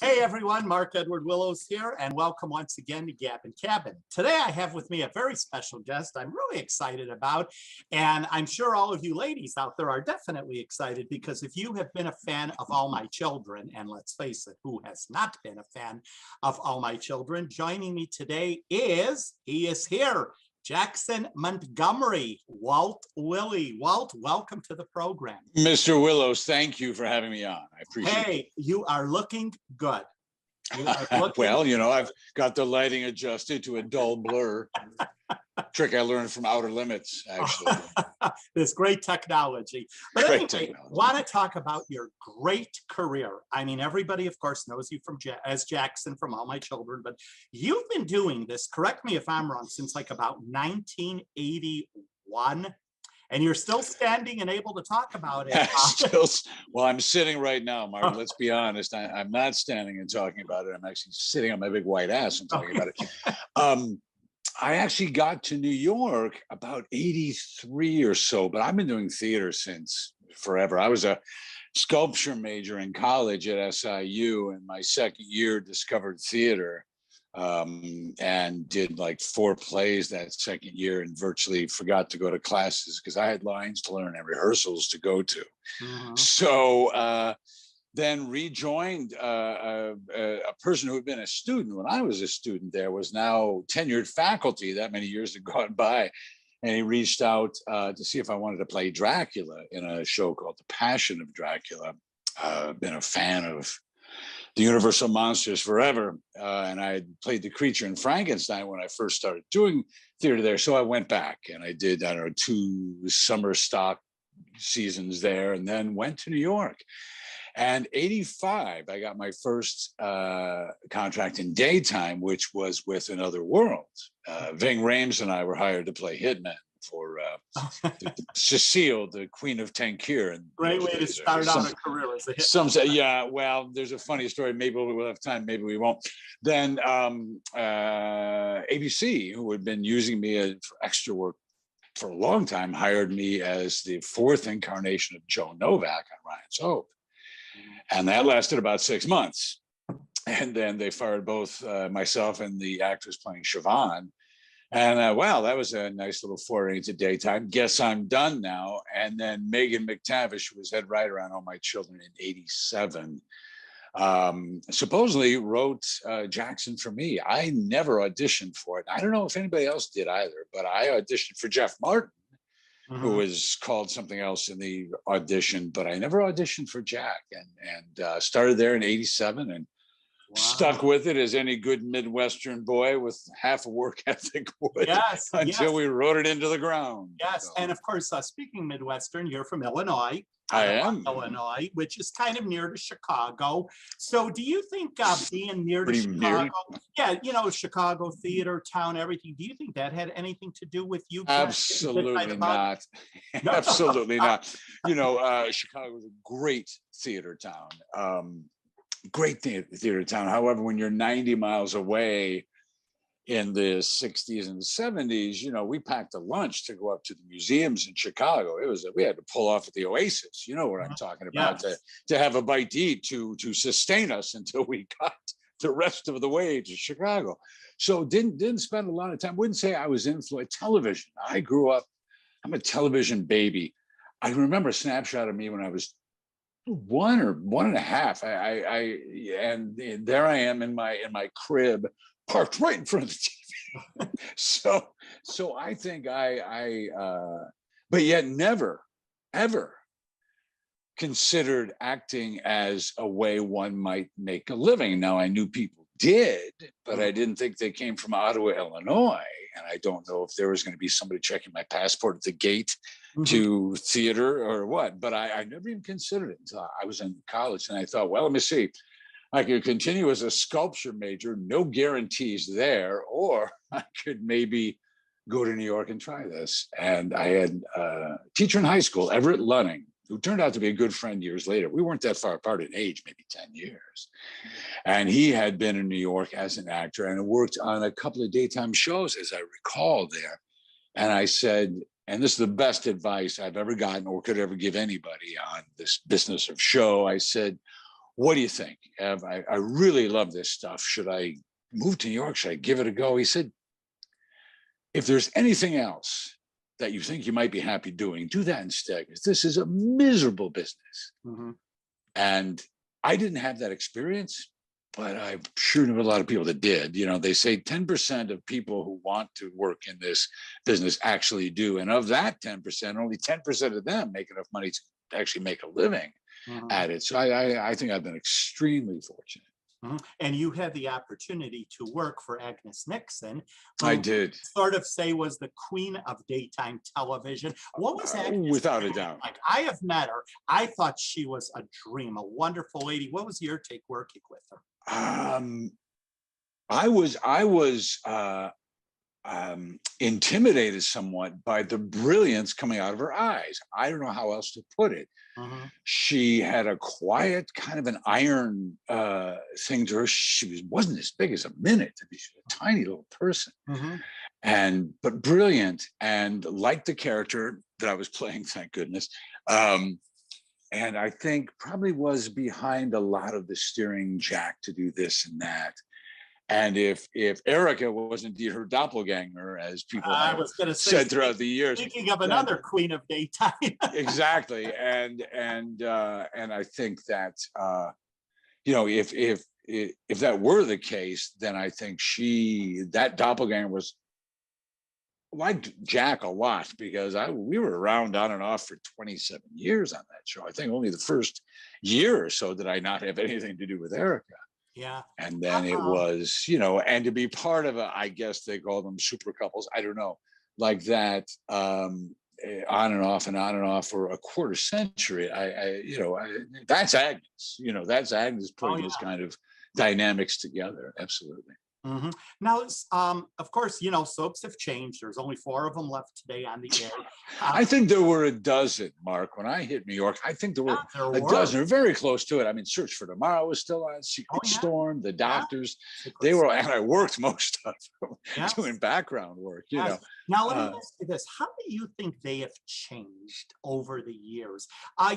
Hey everyone, Mark Edward Willows here, and welcome once again to Gabbin. Today I have with me a very special guest I'm really excited about, and I'm sure all of you ladies out there are definitely excited because if you have been a fan of All My Children, and let's face it, who has not been a fan of All My Children, joining me today he is here, Jackson Montgomery, Walt Wiley. Walt, welcome to the program. Mr. Willows, thank you for having me on. I appreciate it. Hey, you are looking good. Well, you know, I've got the lighting adjusted to a dull blur. Trick I learned from Outer Limits, actually. This great technology. But anyway, want to talk about your great career. I mean, everybody, of course, knows you as Jackson from All My Children, but you've been doing this, correct me if I'm wrong, since like about 1981. And you're still standing and able to talk about it. Well, I'm sitting right now, Mark. Let's be honest. I'm not standing and talking about it. I'm actually sitting on my big white ass and talking about it. I actually got to New York about 83 or so, but I've been doing theater since forever. I was a sculpture major in college at SIU, and my second year discovered theater. And did like 4 plays that second year and virtually forgot to go to classes because I had lines to learn and rehearsals to go to. So then rejoined a person who had been a student when I was a student there, was now tenured faculty. That many years had gone by, and he reached out to see if I wanted to play Dracula in a show called The Passion of Dracula. Been a fan of the Universal monsters forever, and I had played the creature in Frankenstein when I first started doing theater there. So I went back and I did, I don't know, 2 summer stock seasons there, and then went to New York. And 85, I got my first contract in daytime, which was with Another World. Ving Rhames and I were hired to play hitmen for Cecile, the Queen of Tankir. Great way to start out a career as a hitman. Some say, yeah, well, there's a funny story. Maybe we'll have time, maybe we won't. Then ABC, who had been using me for extra work for a long time, hired me as the 4th incarnation of Joe Novak on Ryan's Hope. And that lasted about 6 months. And then they fired both myself and the actress playing Siobhan. And wow, that was a nice little foray into daytime. Guess I'm done now. And then Megan McTavish, who was head writer on All My Children in 87, supposedly wrote Jackson for me. I never auditioned for it. I don't know if anybody else did either, but I auditioned for Jeff Martin, who was called something else in the audition, but I never auditioned for Jack, and started there in 87 and stuck with it as any good Midwestern boy with half a work ethic would, until we wrote it into the ground. Yes, so. And of course, speaking Midwestern, you're from Illinois. I am. Illinois, which is kind of near to Chicago. So do you think being near to Chicago, you know, Chicago theater town, everything, do you think that had anything to do with you? Absolutely not. Absolutely not. You know, Chicago is a great theater town. Great theater town. However, when you're 90 miles away in the 60s and 70s, you know, we packed a lunch to go up to the museums in Chicago. We had to pull off at the Oasis. You know what I'm talking about, to have a bite to eat, to sustain us until we got the rest of the way to Chicago. So didn't spend a lot of time. Wouldn't say I was influenced. Television. I grew up, I'm a television baby. I remember a snapshot of me when I was 1 or 1.5. And there I am in my crib, parked right in front of the TV. so I think but yet never, ever considered acting as a way one might make a living. Now I knew people did, but I didn't think they came from Ottawa, Illinois. And I don't know if there was going to be somebody checking my passport at the gate to theater or what, but I never even considered it until I was in college. And I thought, well, let me see. I could continue as a sculpture major, no guarantees there, or I could maybe go to New York and try this. And I had a teacher in high school, Everett Lunning, who turned out to be a good friend years later. We weren't that far apart in age, maybe 10 years. And he had been in New York as an actor and worked on a couple of daytime shows, as I recall there. And I said, and this is the best advice I've ever gotten or could ever give anybody on this business of show. I said, what do you think? I really love this stuff. Should I move to New York? Should I give it a go? He said, if there's anything else that you think you might be happy doing, do that instead, because this is a miserable business. Mhm. And I didn't have that experience, but I'm sure there were a lot of people that did. You know, they say 10% of people who want to work in this business actually do. And of that 10%, only 10% of them make enough money to actually make a living Mhm. at it. So I think I've been extremely fortunate. Mhm. And you had the opportunity to work for Agnes Nixon, I who did. sort of say was the queen of daytime television. What was Agnes Without a Nixon doubt. like? I have met her. I thought she was a dream, a wonderful lady. What was your take working with her? I was intimidated somewhat by the brilliance coming out of her eyes. I don't know how else to put it. Mhm. She had a quiet, kind of an iron thing to her. Wasn't as big as a minute. I mean, she was a tiny little person, Mhm. but brilliant, and liked the character that I was playing. Thank goodness. And I think probably was behind a lot of the steering Jack to do this and that. And if Erica was indeed her doppelganger, as people I have was going to say, said throughout the years, speaking of then another queen of daytime. exactly. And I think that you know, if that were the case, then I think that doppelganger was liked Jack a lot, because we were around on and off for 27 years on that show. I think only the first year or so did I not have anything to do with Erica. Yeah. And then it was, you know, and to be part of I guess they call them super couples, I don't know, like that, on and off and on and off for a quarter century. That's Agnes, you know, that's Agnes putting this kind of dynamics together. Absolutely. Mhm. Now, of course, you know, soaps have changed. There's only 4 of them left today on the air. I think there were a dozen, Mark, when I hit New York. I think there were a dozen, or very close to it. I mean, Search for Tomorrow was still on, Secret Storm, The Doctors. They were, and I worked most of them doing background work, you know. Now, let me ask you this. How do you think they have changed over the years?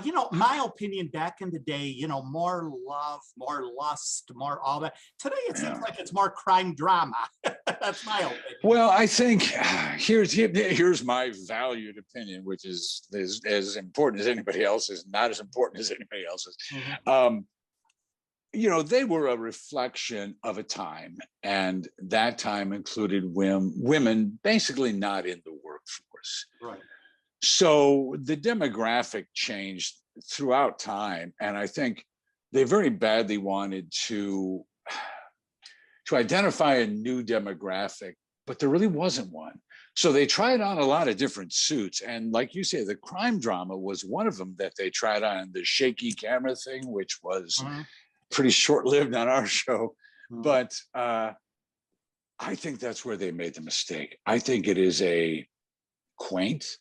You know, my opinion, back in the day, you know, more love, more lust, more all that. Today, it seems like it's more crime drama. That's my opinion. Well, I think here's my valued opinion, which is as important as anybody else's, not as important as anybody else's. Mm-hmm. You know, they were a reflection of a time, and that time included women basically not in the workforce. Right. So the demographic changed throughout time, and I think they very badly wanted to identify a new demographic, but there really wasn't one. So they tried on a lot of different suits. And like you say, the crime drama was one of them that they tried on, the shaky camera thing, which was pretty short-lived on our show. But I think that's where they made the mistake. I think it is a quaint,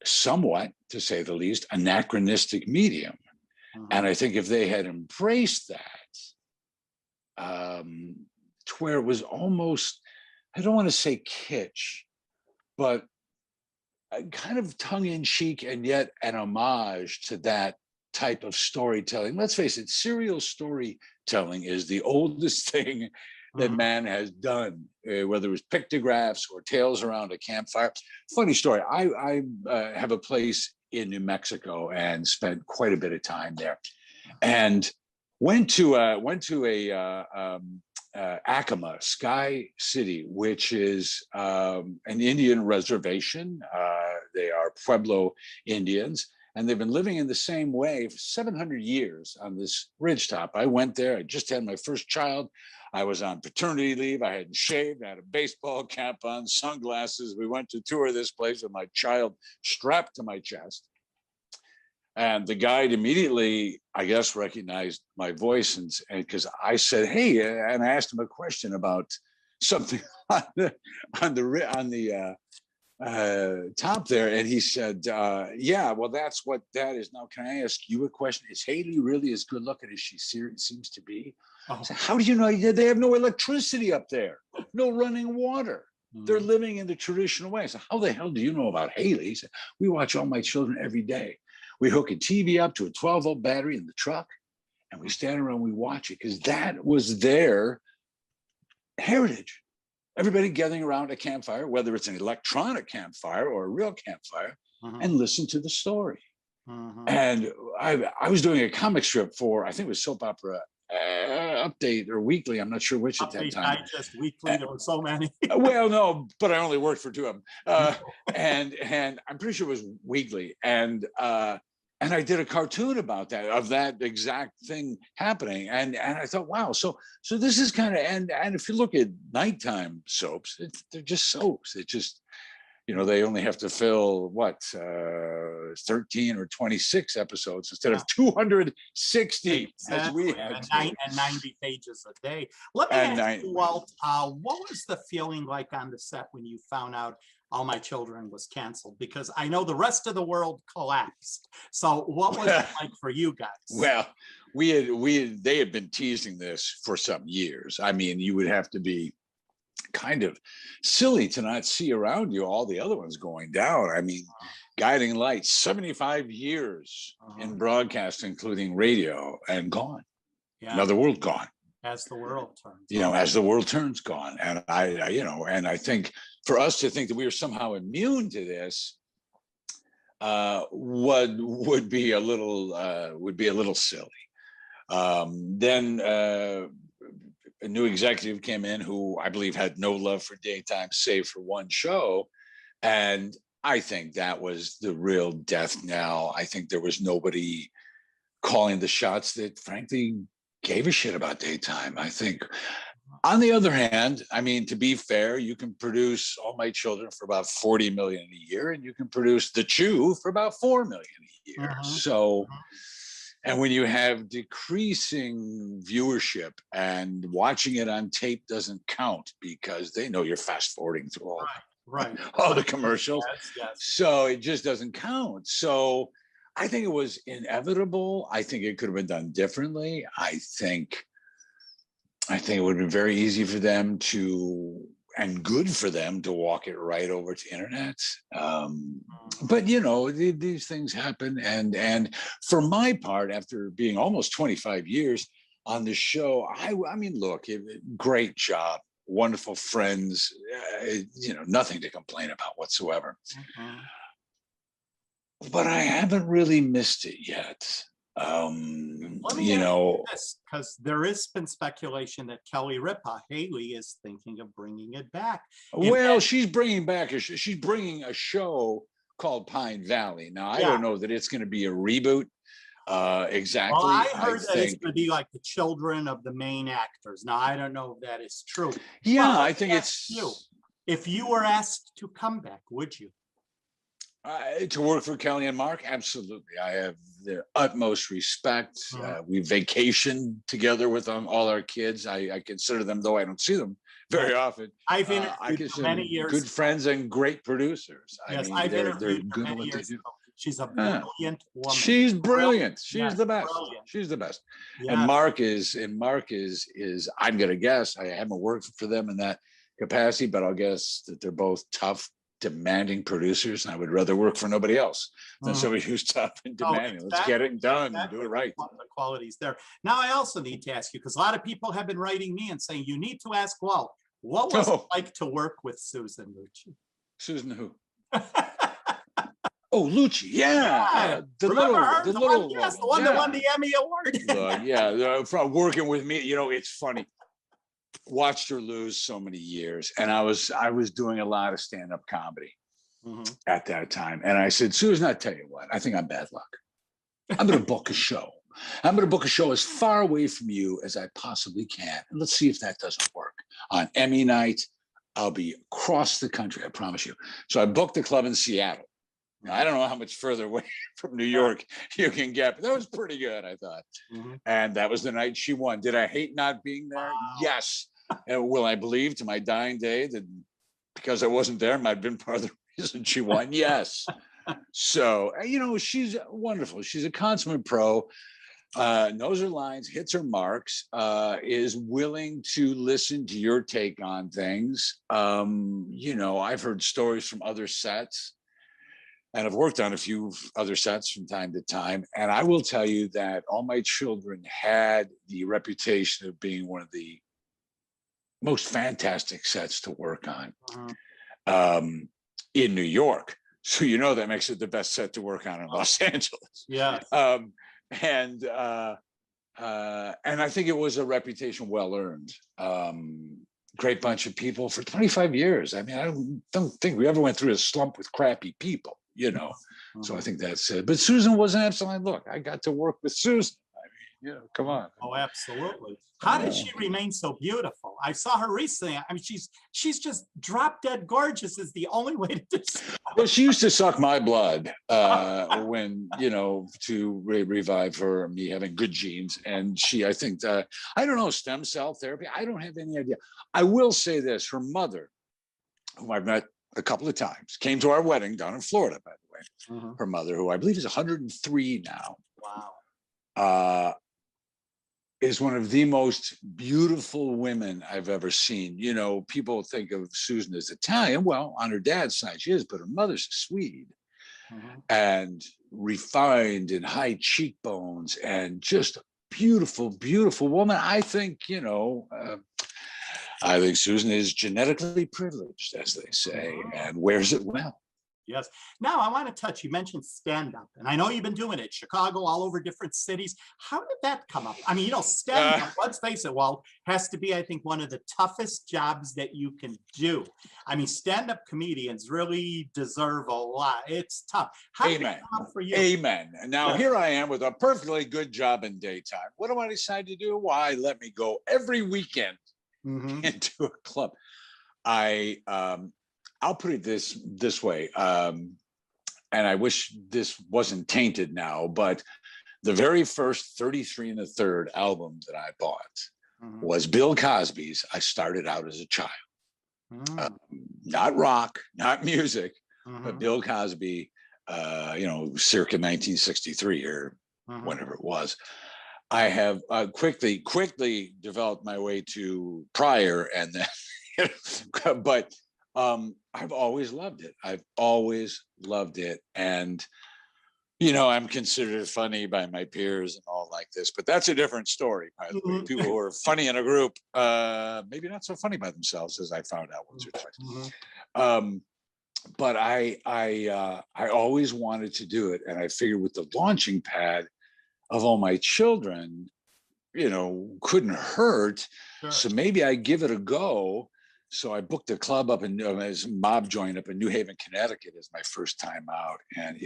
somewhat, to say the least, anachronistic medium. And I think if they had embraced that, to where it was almost, I don't want to say kitsch, but kind of tongue-in-cheek and yet an homage to that type of storytelling. Let's face it, serial storytelling is the oldest thing that man has done, whether it was pictographs or tales around a campfire. Funny story, I have a place in New Mexico and spent quite a bit of time there, and went to Acoma, Sky City, which is an Indian reservation. They are Pueblo Indians, and they've been living in the same way for 700 years on this ridgetop. I went there. I just had my first child. I was on paternity leave. I hadn't shaved. I had a baseball cap on, sunglasses. We went to tour this place with my child strapped to my chest. And the guide immediately, I guess, recognized my voice, and because I said, "Hey," and I asked him a question about something on the top there, and he said, "Yeah, well, that's what that is." Now, can I ask you a question? Is Haley really as good looking as she seems to be? I said, how do you know? They have no electricity up there, no running water. They're living in the traditional way. So how the hell do you know about Haley? He said, we watch all my children every day. We hook a TV up to a 12-volt battery in the truck. and we stand around, we watch it, because that was their heritage. Everybody gathering around a campfire, whether it's an electronic campfire or a real campfire, and listen to the story. And I was doing a comic strip for, I think it was Soap Opera Update or Weekly, I'm not sure which at that time. Digest, Weekly, there were so many. Well, no, but I only worked for two of them, and I'm pretty sure it was Weekly, and I did a cartoon about that, of that exact thing happening, and I thought, wow, so this is kind of, and if you look at nighttime soaps, they're just soaps. It just, you know, they only have to fill what 13 or 26 episodes instead of 260 as we had, and 90 pages a day. Let me ask you, Walt, what was the feeling like on the set when you found out All My Children was canceled? Because I know the rest of the world collapsed. So what was it like for you guys? Well, they had been teasing this for some years. I mean, you would have to be kind of silly to not see around you all the other ones going down. I mean, Guiding Lights, 75 years in broadcast, including radio, and gone. Another world gone. As the world turns. You know, as the world turns, gone. And I think for us to think that we were somehow immune to this would be a little silly. Then a new executive came in who I believe had no love for daytime, save for one show. And I think that was the real death knell. I think there was nobody calling the shots that frankly gave a shit about daytime. I think, on the other hand, I mean, to be fair, you can produce All My Children for about 40 million a year, and you can produce The Chew for about 4 million a year. So, and when you have decreasing viewership and watching it on tape doesn't count because they know you're fast forwarding through all the commercials. So it just doesn't count. So I think it was inevitable. I think it could have been done differently. I think it would have been very easy for them to, and good for them to, walk it right over to internet. But you know, these things happen. And for my part, after being almost 25 years on the show, I mean, look, great job, wonderful friends, you know, nothing to complain about whatsoever. But I haven't really missed it yet. You know, because there has been speculation that Kelly Ripa Haley is thinking of bringing it back. Well, she's bringing a show called Pine Valley. Now, I don't know that it's going to be a reboot exactly. Well, I heard that it's going to be like the children of the main actors. Now, I don't know if that is true. Yeah, I think it's... If you were asked to come back, would you? To work for Kelly and Mark, absolutely. I have their utmost respect. We vacation together with all our kids. I consider them, though I don't see them very often. I've interviewed for many years. Good friends and great producers. Yes, I've interviewed for many years. She's a brilliant woman. She's brilliant. She's the best. Brilliant. She's the best. Yes. And Mark is I'm gonna guess, I haven't worked for them in that capacity, but I'll guess that they're both tough, demanding producers, and I would rather work for nobody else than somebody who's tough and demanding. Let's get it done and do it right. The qualities there. Now, I also need to ask you, because a lot of people have been writing me and saying, you need to ask Walt, what was it like to work with Susan Lucci? Susan who? Oh, Lucci, yeah. The one one that won the Emmy Award. From working with me, you know, it's funny. Watched her lose so many years, and I was doing a lot of stand-up comedy at that time, and I said, Susan, I tell you what, I think I'm bad luck. I'm going to book a show. I'm going to book a show as far away from you as I possibly can, and let's see if that doesn't work. On Emmy night, I'll be across the country, I promise you. So I booked a club in Seattle. Now, I don't know how much further away from New York you can get, but that was pretty good, I thought. And that was the night she won. Did I hate not being there? Wow. Yes. And will I believe to my dying day that because I wasn't there might have been part of the reason she won? Yes. So, you know, she's wonderful. She's a consummate pro, knows her lines, hits her marks, is willing to listen to your take on things. You know, I've heard stories from other sets and I've worked on a few other sets from time to time. And I will tell you that All My Children had the reputation of being one of the most fantastic sets to work on in New York. So that makes it the best set to work on in Los Angeles. Yeah. And I think it was a reputation well earned. Great bunch of people for 25 years. I mean, I don't think we ever went through a slump with crappy people, So I think that's it. But Susan was an absolute, look, I got to work with Susan. I mean, come on. Oh, absolutely. How did she remain so beautiful? I saw her recently. I mean, she's just drop dead gorgeous is the only way to describe. Well, she used to suck my blood when, to revive her, me having good genes. And I think that, I don't know, stem cell therapy. I don't have any idea. I will say this, her mother, whom I've met a couple of times, came to our wedding down in Florida, by the way. Her mother, who I believe is 103 now. Wow. Is one of the most beautiful women I've ever seen. People think of Susan as Italian. Well, on her dad's side, she is, but her mother's a Swede and refined and high cheekbones and just a beautiful, beautiful woman. I think, I think Susan is genetically privileged, as they say, and wears it well. Yes. Now I want to touch, you mentioned stand-up, and I know you've been doing it, Chicago, all over different cities. How did that come up? I mean, stand-up, let's face it, Walt, has to be, I think, one of the toughest jobs that you can do. I mean, stand-up comedians really deserve a lot. It's tough. How did it come up for you? Amen. Now, here I am with a perfectly good job in daytime. What do I decide to do? Why, let me go every weekend into a club. I'll put it this way, and I wish this wasn't tainted now, but the very first 33 1/3 album that I bought was Bill Cosby's I Started Out as a Child. Not rock, not music, but Bill Cosby, circa 1963 or whatever it was. I have quickly developed my way to Pryor, and then, but I've always loved it. I've always loved it. And, I'm considered funny by my peers and all like this, but that's a different story, by the way. People who are funny in a group, maybe not so funny by themselves, as I found out once or twice. But I always wanted to do it. And I figured with the launching pad of All My Children, couldn't hurt. Sure. So maybe I give it a go. So I booked a club up in as a mob joint up in New Haven, Connecticut as my first time out. And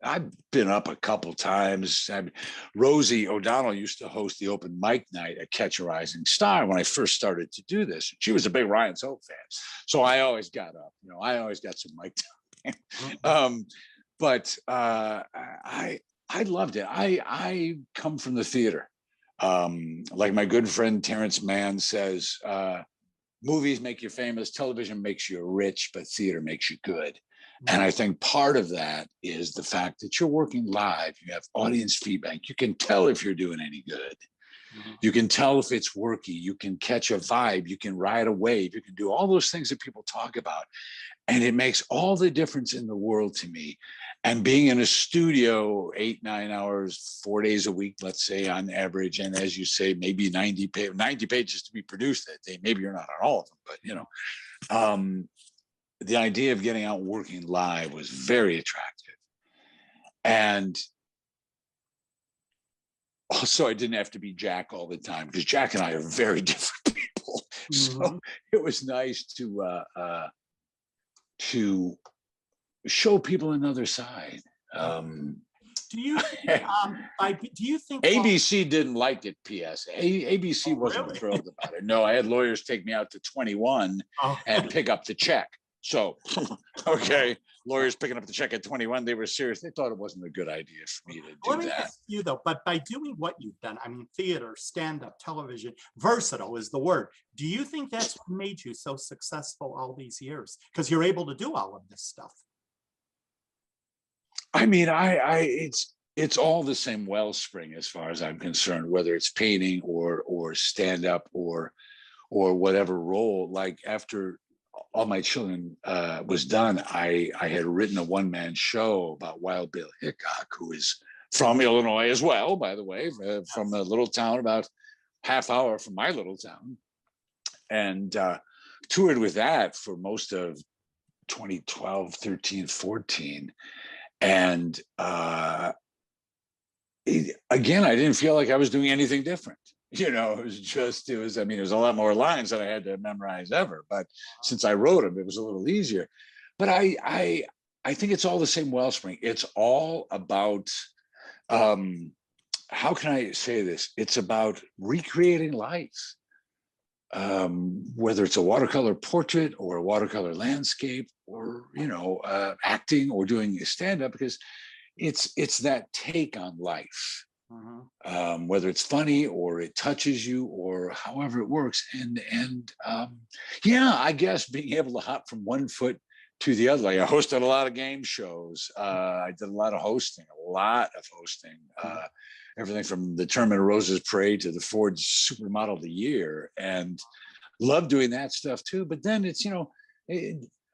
I've been up a couple times. Rosie O'Donnell used to host the open mic night at Catch a Rising Star when I first started to do this. She was a big Ryan Soap fan. So I always got up, I always got some mic time. But I loved it. I come from the theater. Like my good friend Terrence Mann says, movies make you famous, television makes you rich, but theater makes you good. And I think part of that is the fact that you're working live, you have audience feedback. You can tell if you're doing any good. You can tell if it's working. You can catch a vibe. You can ride a wave. You can do all those things that people talk about. And it makes all the difference in the world to me. And being in a studio 8-9 hours, 4 days a week, let's say on average, and as you say, maybe 90 pages to be produced that day. Maybe you're not on all of them, but the idea of getting out and working live was very attractive. And also, I didn't have to be Jack all the time because Jack and I are very different people. So it was nice to show people another side. Do you think ABC didn't like it? P.S. ABC wasn't thrilled about it. No, I had lawyers take me out to 21 and pick up the check. So, okay, lawyers picking up the check at 21, they were serious. They thought it wasn't a good idea for me to do that. Let me ask you though, but by doing what you've done, I mean, theater, stand-up, television, versatile is the word. Do you think that's what made you so successful all these years? Because you're able to do all of this stuff. I mean, it's all the same wellspring as far as I'm concerned, whether it's painting or stand-up or whatever role. Like after All My Children was done, I had written a one-man show about Wild Bill Hickok, who is from Illinois as well, by the way, from a little town about half hour from my little town, and toured with that for most of 2012, 13, 14. And again, I didn't feel like I was doing anything different. It was I mean, it was a lot more lines that I had to memorize ever, but since I wrote them, it was a little easier. But I think it's all the same wellspring. It's all about, how can I say this? It's about recreating life. Whether it's a watercolor portrait or a watercolor landscape, or acting or doing stand-up, because it's that take on life. Whether it's funny or it touches you or however it works, and I guess being able to hop from one foot to the other. Like, I hosted a lot of game shows. I did a lot of hosting. Everything from the Tournament of Roses Parade to the Ford Supermodel of the Year, and love doing that stuff too. But then it's,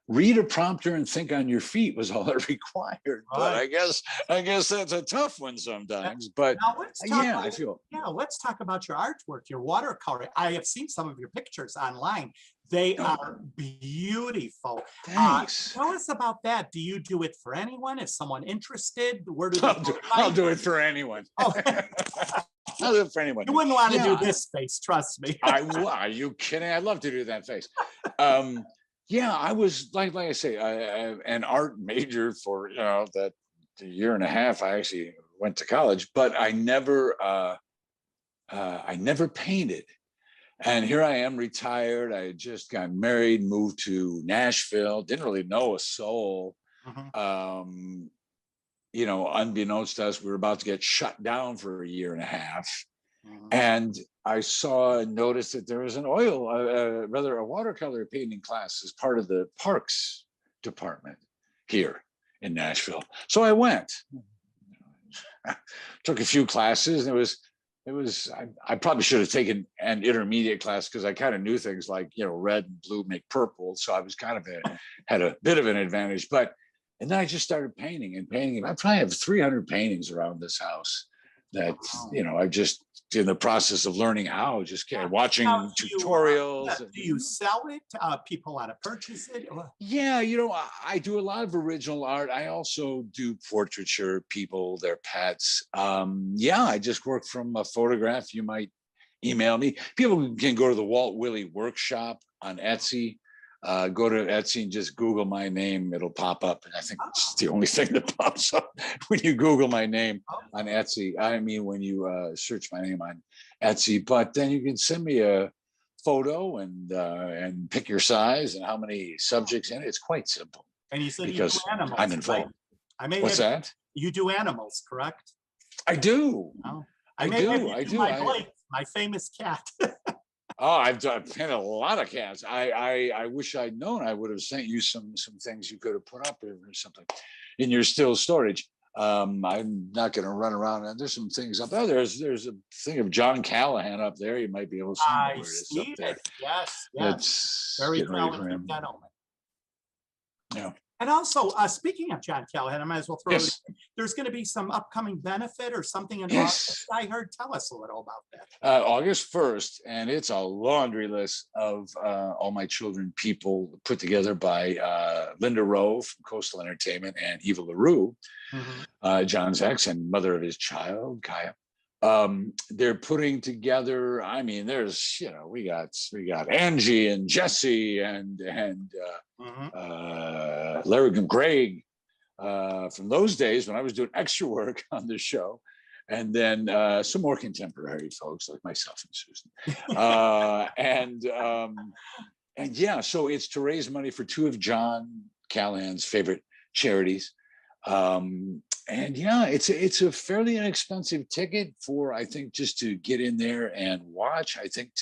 read a prompter and think on your feet was all it required. Right. But I guess that's a tough one sometimes. But let's talk about your artwork, your watercolor. I have seen some of your pictures online. They are beautiful. Thanks. Tell us about that. Do you do it for anyone? Is someone interested? Where do I'll do it for anyone. Oh. I'll do it for anyone. You wouldn't want to do this face, trust me. Are you kidding? I'd love to do that face. I was like I say, an art major for that year and a half. I actually went to college, but I never painted. And here I am, retired. I had just got married, moved to Nashville, didn't really know a soul. Unbeknownst to us, we were about to get shut down for a year and a half. And I saw and noticed that there was a watercolor painting class as part of the parks department here in Nashville. So I went, took a few classes, and I probably should have taken an intermediate class, because I kind of knew things like, red and blue make purple. So I was kind of had a bit of an advantage, and then I just started painting. I probably have 300 paintings around this house that, I just in the process of learning how, just watching tutorials. Do you sell it? People want to purchase it? Yeah, I do a lot of original art. I also do portraiture, people, their pets. I just work from a photograph. You might email me. People can go to the Walt Wiley workshop on Etsy. Go to Etsy and just Google my name. It'll pop up. And I think it's the only thing that pops up when you Google my name on Etsy. I mean, when you search my name on Etsy. But then you can send me a photo and pick your size and how many subjects in it. It's quite simple. And you said you do animals. I'm involved. Right? What's that? You do animals, correct? I do. Oh. I do. My famous cat. Oh, I've painted a lot of cats. I wish I'd known. I would have sent you some things you could have put up or something in your still storage. I'm not going to run around. And there's some things up there. There's a thing of John Callahan up there. You might be able to see where it is up there. Yes. That's very talented gentleman. Yeah. And also, speaking of John Callahan, I might as well throw it in. There's going to be some upcoming benefit or something in August, I heard. Tell us a little about that. August 1st, and it's a laundry list of All My Children people put together by Linda Rowe from Coastal Entertainment and Eva LaRue, John's ex and mother of his child, Kaya. They're putting together, I mean, there's, we got Angie and Jesse and Larry and Greg from those days when I was doing extra work on the show, and then some more contemporary folks like myself and Susan, so it's to raise money for two of John Callahan's favorite charities. It's a fairly inexpensive ticket for, I think, just to get in there and watch. I think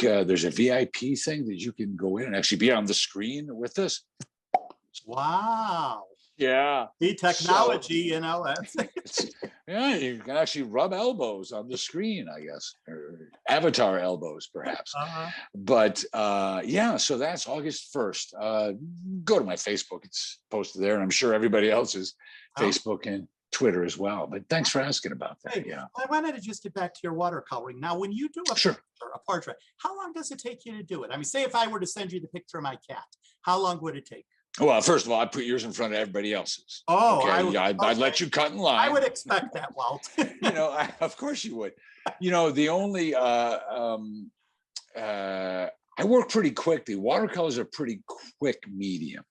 there's a VIP thing that you can go in and actually be on the screen with us. Wow. Yeah. The technology, that's you can actually rub elbows on the screen, I guess. avatar elbows, perhaps. But yeah, so that's August 1st. Go to my Facebook; it's posted there, and I'm sure everybody else's Facebook and Twitter as well. But thanks for asking about that. Hey, Yeah, I wanted to just get back to your watercoloring. Now, when you do a sure. picture, a portrait, how long does it take you to do it? I mean, say if I were to send you the picture of my cat, how long would it take? Well, first of all, I put yours in front of everybody else's. Oh, okay, I'd let you cut in line. I would expect that, Walt. You know, of course you would. You know, the only I work pretty quickly. Watercolors are pretty quick medium.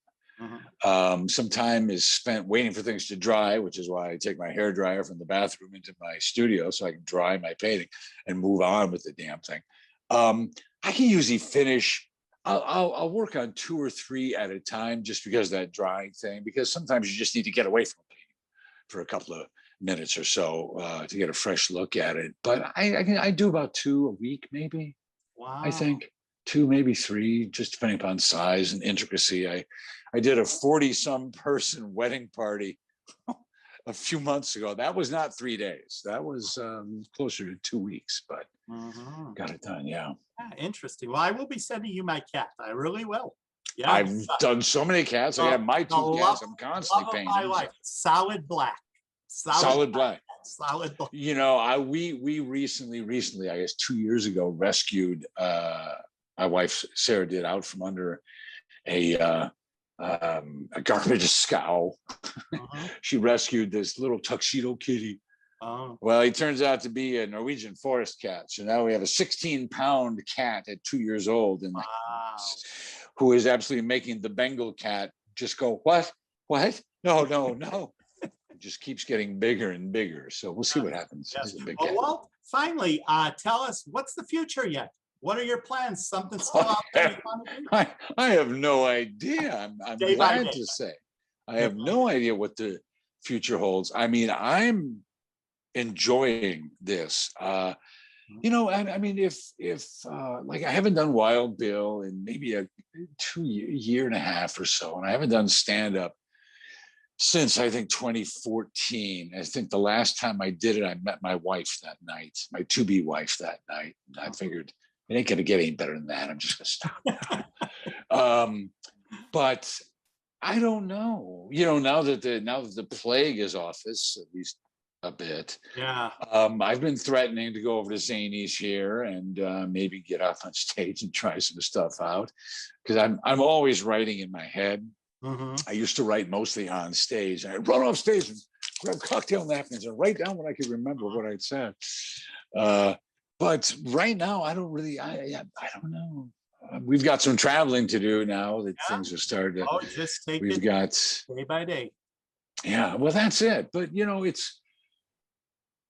Some time is spent waiting for things to dry, which is why I take my hair dryer from the bathroom into my studio so I can dry my painting and move on with the damn thing. I can usually finish. I'll work on 2 or 3 at a time just because of that drying thing, because sometimes you just need to get away from painting for a couple of minutes or so to get a fresh look at it. But I do about 2 a week, maybe. Wow. I think 2, maybe 3, just depending upon size and intricacy. I did a 40-some person wedding party a few months ago. That was not 3 days. That was closer to 2 weeks, but got it done. Yeah. Interesting. Well, I will be sending you my cat. I really will. Yeah. I've done so many cats. I have my 2 cats. I'm constantly painting. My life. Solid black. Solid black. Solid black. You know, we recently, I guess 2 years ago, rescued my wife Sarah did out from under a garbage scow. She rescued this little tuxedo kitty. Well, he turns out to be a Norwegian forest cat. So now we have a 16-pound cat at 2 years old, and who is absolutely making the Bengal cat just go, what? No. It just keeps getting bigger and bigger. So we'll see what happens. Yes. Well, Walt, finally, tell us, what's the future yet? What are your plans? Something still out there you want to do? I have no idea. I'm glad to say. I have no idea what the future holds. I mean, I'm enjoying this. You know, I mean, if like I haven't done Wild Bill in maybe a 2 year and a half or so, and I haven't done stand-up since I think 2014. I think the last time I did it, I met my wife that night, my to-be wife that night. And I figured it ain't gonna get any better than that. I'm just gonna stop. But I don't know. You know, now that the plague is off us, at least a bit. Yeah. I've been threatening to go over to Zanies here and maybe get up on stage and try some stuff out, because I'm always writing in my head. I used to write mostly on stage. I'd run off stage and grab cocktail napkins and write down what I could remember what I'd said. But right now, I don't really. I don't know. We've got some traveling to do now that things are starting to. Oh, just take we've it got day by day. Yeah, well, that's it. But you know, it's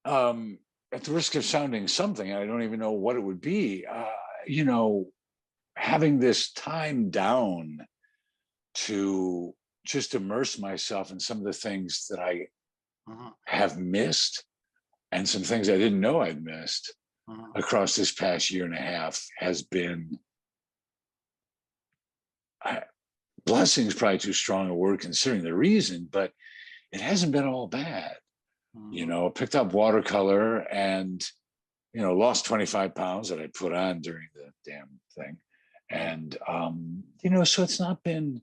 at the risk of sounding something, I don't even know what it would be. You know, having this time down to just immerse myself in some of the things that I have missed, and some things I didn't know I'd missed across this past year and a half has been. Blessing is probably too strong a word considering the reason, but it hasn't been all bad. You know, picked up watercolor and, you know, lost 25 pounds that I put on during the damn thing. And, you know, so it's not been,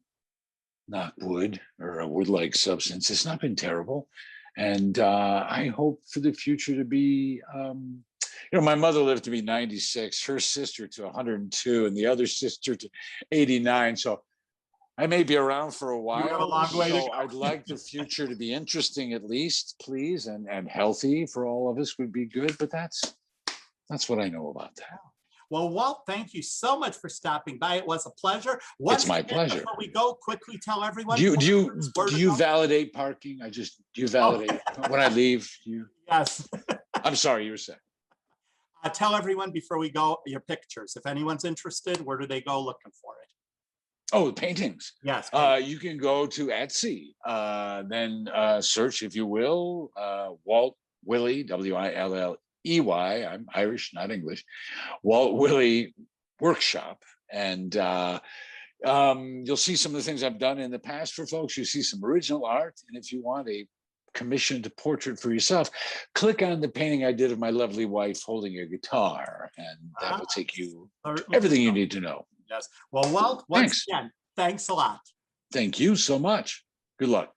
not wood or a wood-like substance. It's not been terrible. And I hope for the future to be, you know, my mother lived to be 96, her sister to 102, and the other sister to 89. So I may be around for a while. You have a long way to go. I'd like the future to be interesting, at least, please, and healthy for all of us would be good. But that's what I know about that. Well, Walt, thank you so much for stopping by. It was a pleasure. It's my pleasure. Before we go, quickly tell everyone. Do you validate parking? Do you validate when I leave? Yes. I'm sorry, you were saying. Tell everyone before we go your pictures. If anyone's interested, where do they go looking for it? Oh, the paintings. Yes. You can go to Etsy, then search, if you will, Walt Wiley, Willey. I'm Irish, not English. Walt Wiley Workshop. And you'll see some of the things I've done in the past for folks. You see some original art. And if you want a commissioned a portrait for yourself, click on the painting I did of my lovely wife holding a guitar, and that will take you to everything you need to know. Yes. Well, Walt, once again, thanks a lot. Thank you so much. Good luck.